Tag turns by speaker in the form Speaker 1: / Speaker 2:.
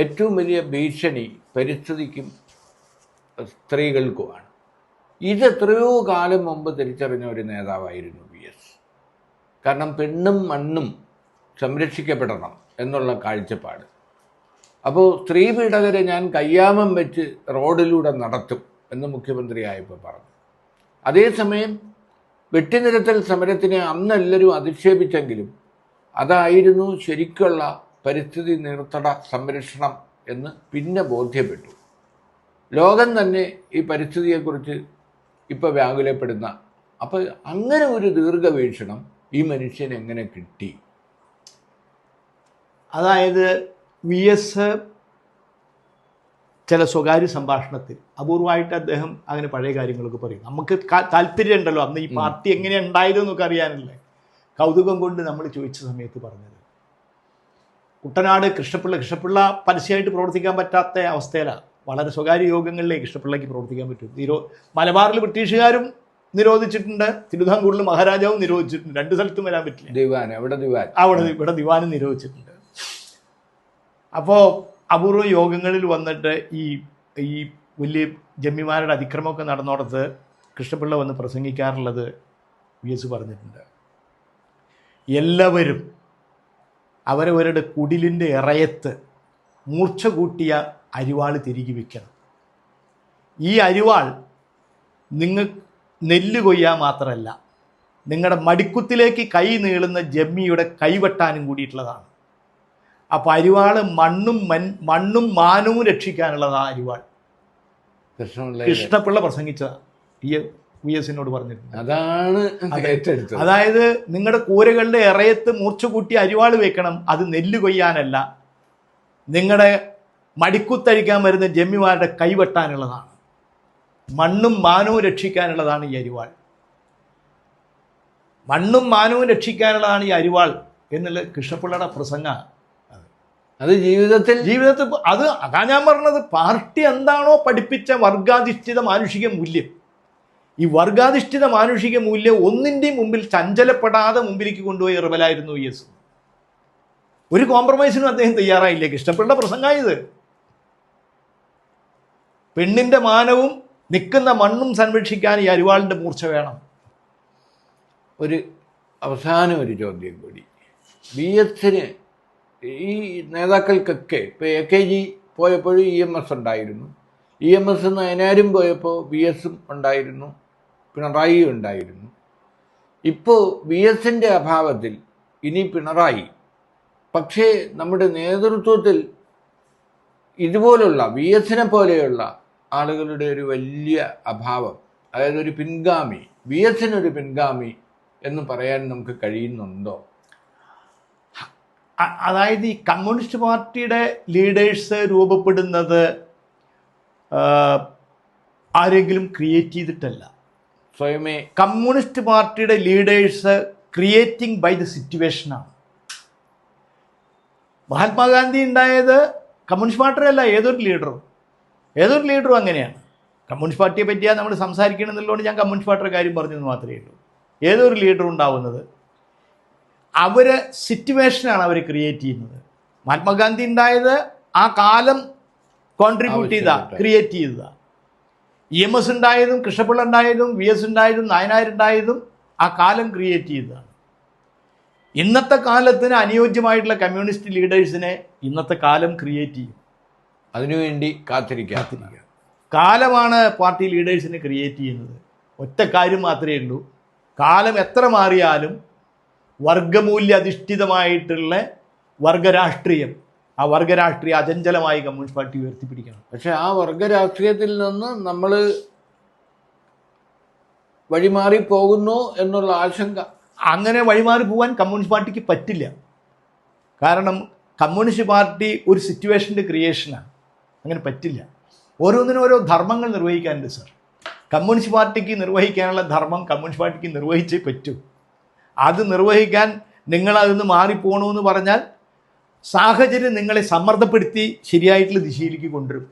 Speaker 1: ഏറ്റവും വലിയ ഭീഷണി പരിസ്ഥിതിക്കും സ്ത്രീകൾക്കുമാണ്. ഇതെത്രയോ കാലം മുമ്പ് തിരിച്ചറിഞ്ഞ ഒരു നേതാവായിരുന്നു VS. കാരണം പെണ്ണും മണ്ണും സംരക്ഷിക്കപ്പെടണം എന്നുള്ള കാഴ്ചപ്പാട്. അപ്പോൾ സ്ത്രീ പീഡകരെ ഞാൻ കയ്യാമം വെച്ച് റോഡിലൂടെ നടത്തും എന്ന് മുഖ്യമന്ത്രിയായപ്പോൾ പറഞ്ഞു. അതേസമയം വെട്ടിനിരത്തൽ സമരത്തിനെ അന്നെല്ലാവരും അധിക്ഷേപിച്ചെങ്കിലും അതായിരുന്നു ശരിക്കുള്ള പരിസ്ഥിതി നിർത്തട സംരക്ഷണം എന്ന് പിന്നെ ബോധ്യപ്പെട്ടു. ലോകം തന്നെ ഈ പരിസ്ഥിതിയെക്കുറിച്ച് ഇപ്പോൾ വ്യാകുലപ്പെടുന്ന. അപ്പോൾ അങ്ങനെ ഒരു ദീർഘവീക്ഷണം ഈ മനുഷ്യന് എങ്ങനെ കിട്ടി?
Speaker 2: അതായത് VS ചില സ്വകാര്യ സംഭാഷണത്തിൽ അപൂർവമായിട്ട് അദ്ദേഹം അങ്ങനെ പഴയ കാര്യങ്ങളൊക്കെ പറയും. നമുക്ക് താല്പര്യമുണ്ടല്ലോ അന്ന് ഈ പാർട്ടി എങ്ങനെ ഉണ്ടായതെന്നൊക്കെ അറിയാനല്ലേ, കൗതുകം കൊണ്ട് നമ്മൾ ചോദിച്ച സമയത്ത് പറഞ്ഞത്. കുട്ടനാട് കൃഷ്ണപിള്ള പരസ്യമായിട്ട് പ്രവർത്തിക്കാൻ പറ്റാത്ത അവസ്ഥയിലാണ്. വളരെ സ്വകാര്യ യോഗങ്ങളിലേക്ക് കൃഷ്ണപിള്ളയ്ക്ക് പ്രവർത്തിക്കാൻ പറ്റും. മലബാറിൽ ബ്രിട്ടീഷുകാരും നിരോധിച്ചിട്ടുണ്ട്, തിരുവിതാംകൂറിൽ മഹാരാജാവും നിരോധിച്ചിട്ടുണ്ട്. രണ്ട് സ്ഥലത്തും വരാൻ പറ്റില്ല. ഇവിടെ ദിവാനും നിരോധിച്ചിട്ടുണ്ട്. അപ്പോൾ അപൂർവ യോഗങ്ങളിൽ വന്നിട്ട് ഈ വലിയ ജമ്മിമാരുടെ അതിക്രമമൊക്കെ നടന്നോടത്ത് കൃഷ്ണപിള്ള വന്ന് പ്രസംഗിക്കാറുള്ളത് VS പറഞ്ഞിട്ടുണ്ട്. എല്ലാവരും അവരവരുടെ കുടിലിൻ്റെ ഇറയത്ത് മൂർച്ച കൂട്ടിയ അരിവാൾ തിരികെ വയ്ക്കണം. ഈ അരിവാൾ നിങ്ങൾ നെല്ല് കൊയ്യാൻ മാത്രമല്ല, നിങ്ങളുടെ മടിക്കുത്തിലേക്ക് കൈ നീളുന്ന ജമ്മിയുടെ കൈവെട്ടാനും കൂടിയിട്ടുള്ളതാണ്. അപ്പോൾ അരിവാൾ മണ്ണും മാനവും രക്ഷിക്കാനുള്ളതാണ് അരിവാൾ. കൃഷ്ണപിള്ള പ്രസംഗിച്ചതാണ് VS-നോട് പറഞ്ഞിട്ടുണ്ട്. അതായത് നിങ്ങളുടെ കൂരകളുടെ ഇറയത്ത് മൂർച്ച കൂട്ടി അരിവാൾ വെക്കണം. അത് നെല്ല് കൊയ്യാനല്ല, നിങ്ങളുടെ മടിക്കുത്തഴിക്കാൻ വരുന്ന ജമ്മിമാരുടെ കൈവെട്ടാനുള്ളതാണ്. മണ്ണും മാനവും രക്ഷിക്കാനുള്ളതാണ് ഈ അരിവാൾ. മണ്ണും മാനവും രക്ഷിക്കാനുള്ളതാണ് ഈ അരിവാൾ എന്നുള്ള കൃഷ്ണപിള്ളയുടെ പ്രസംഗ.
Speaker 1: അത് ജീവിതത്തിൽ
Speaker 2: അതാ ഞാൻ പറഞ്ഞത്. പാർട്ടി എന്താണോ പഠിപ്പിച്ച വർഗാധിഷ്ഠിത മാനുഷിക മൂല്യം, ഈ വർഗാധിഷ്ഠിത മാനുഷിക മൂല്യം ഒന്നിൻ്റെയും മുമ്പിൽ ചഞ്ചലപ്പെടാതെ മുമ്പിലേക്ക് കൊണ്ടുപോയി ഇറവലായിരുന്നു VS. ഒരു കോംപ്രമൈസിനും അദ്ദേഹം തയ്യാറായില്ലേ. കൃഷ്ണപിള്ള പ്രസംഗമായത് പെണ്ണിൻ്റെ മാനവും നിൽക്കുന്ന മണ്ണും സംരക്ഷിക്കാൻ ഈ അരിവാളിൻ്റെ മൂർച്ച വേണം.
Speaker 1: അവസാന ഒരു ചോദ്യം കൂടി. VS-ന് ഈ നേതാക്കൾക്കൊക്കെ ഇപ്പോൾ AKG പോയപ്പോഴും EMS ഉണ്ടായിരുന്നു, EMS നയനാരും പോയപ്പോൾ VS-ഉം ഉണ്ടായിരുന്നു, പിണറായി ഉണ്ടായിരുന്നു. ഇപ്പോൾ VS-ൻ്റെ അഭാവത്തിൽ ഇനി പിണറായി. പക്ഷേ നമ്മുടെ നേതൃത്വത്തിൽ ഇതുപോലുള്ള VS-നെ പോലെയുള്ള ആളുകളുടെ ഒരു വലിയ അഭാവം, അതായത് ഒരു പിൻഗാമി, VS-നൊരു പിൻഗാമി എന്ന് പറയാൻ നമുക്ക് കഴിയുന്നുണ്ടോ?
Speaker 2: അതായത് ഈ കമ്മ്യൂണിസ്റ്റ് പാർട്ടിയുടെ ലീഡേഴ്സ് രൂപപ്പെടുന്നത് ആരെങ്കിലും ക്രിയേറ്റ് ചെയ്തിട്ടല്ല,
Speaker 1: സ്വയമേ.
Speaker 2: കമ്മ്യൂണിസ്റ്റ് പാർട്ടിയുടെ ലീഡേഴ്സ് ക്രിയേറ്റിംഗ് ബൈ ദ സിറ്റുവേഷനാണ്. മഹാത്മാഗാന്ധി ഉണ്ടായത് കമ്മ്യൂണിസ്റ്റ് പാർട്ടിയല്ല, ഏതൊരു ലീഡറും അങ്ങനെയാണ്. കമ്മ്യൂണിസ്റ്റ് പാർട്ടിയെ പറ്റിയാണ് നമ്മൾ സംസാരിക്കണമെന്നുള്ളതുകൊണ്ട് ഞാൻ കമ്മ്യൂണിസ്റ്റ് പാർട്ടിയുടെ കാര്യം പറഞ്ഞെന്ന് മാത്രമേ ഉള്ളൂ. ഏതൊരു ലീഡർ ഉണ്ടാവുന്നത് അവർ സിറ്റുവേഷനാണ് അവർ ക്രിയേറ്റ് ചെയ്യുന്നത്. മഹാത്മാഗാന്ധി ഉണ്ടായത് ആ കാലം കോൺട്രിബ്യൂട്ട് ക്രിയേറ്റ് ചെയ്തതാണ്. EMS ഉണ്ടായതും കൃഷ്ണപിള്ള ഉണ്ടായതും VS ഉണ്ടായതും നായനാരുണ്ടായതും ആ കാലം ക്രിയേറ്റ് ചെയ്തതാണ്. ഇന്നത്തെ കാലത്തിന് അനുയോജ്യമായിട്ടുള്ള കമ്മ്യൂണിസ്റ്റ് ലീഡേഴ്സിനെ ഇന്നത്തെ കാലം ക്രിയേറ്റ് ചെയ്യും.
Speaker 1: അതിനുവേണ്ടി കാത്തിരിക്കുക.
Speaker 2: കാലമാണ് പാർട്ടി ലീഡേഴ്സിനെ ക്രിയേറ്റ് ചെയ്യുന്നത്. ഒറ്റ കാര്യം മാത്രമേ ഉള്ളൂ, കാലം എത്ര മാറിയാലും വർഗമൂല്യ അധിഷ്ഠിതമായിട്ടുള്ള വർഗരാഷ്ട്രീയം, ആ വർഗരാഷ്ട്രീയം അചഞ്ചലമായി കമ്മ്യൂണിസ്റ്റ് പാർട്ടി ഉയർത്തിപ്പിടിക്കണം.
Speaker 1: പക്ഷെ ആ വർഗരാഷ്ട്രീയത്തിൽ നിന്ന് നമ്മൾ വഴിമാറി പോകുന്നു എന്നുള്ള ആശങ്ക.
Speaker 2: അങ്ങനെ വഴിമാറി പോകാൻ കമ്മ്യൂണിസ്റ്റ് പാർട്ടിക്ക് പറ്റില്ല. കാരണം കമ്മ്യൂണിസ്റ്റ് പാർട്ടി ഒരു സിറ്റുവേഷൻ്റെ ക്രിയേഷനാണ്. അങ്ങനെ പറ്റില്ല. ഓരോന്നിനും ഓരോ ധർമ്മങ്ങൾ നിർവഹിക്കാനുണ്ട് സർ. കമ്മ്യൂണിസ്റ്റ് പാർട്ടിക്ക് നിർവഹിക്കാനുള്ള ധർമ്മം കമ്മ്യൂണിസ്റ്റ് പാർട്ടിക്ക് നിർവഹിച്ചേ പറ്റൂ. അത് നിർവഹിക്കാൻ നിങ്ങളതിന്ന് മാറിപ്പോകണമെന്ന് പറഞ്ഞാൽ സാഹചര്യം നിങ്ങളെ സമ്മർദ്ദപ്പെടുത്തി ശരിയായിട്ടുള്ള ദിശയിലേക്ക് കൊണ്ടുവരും.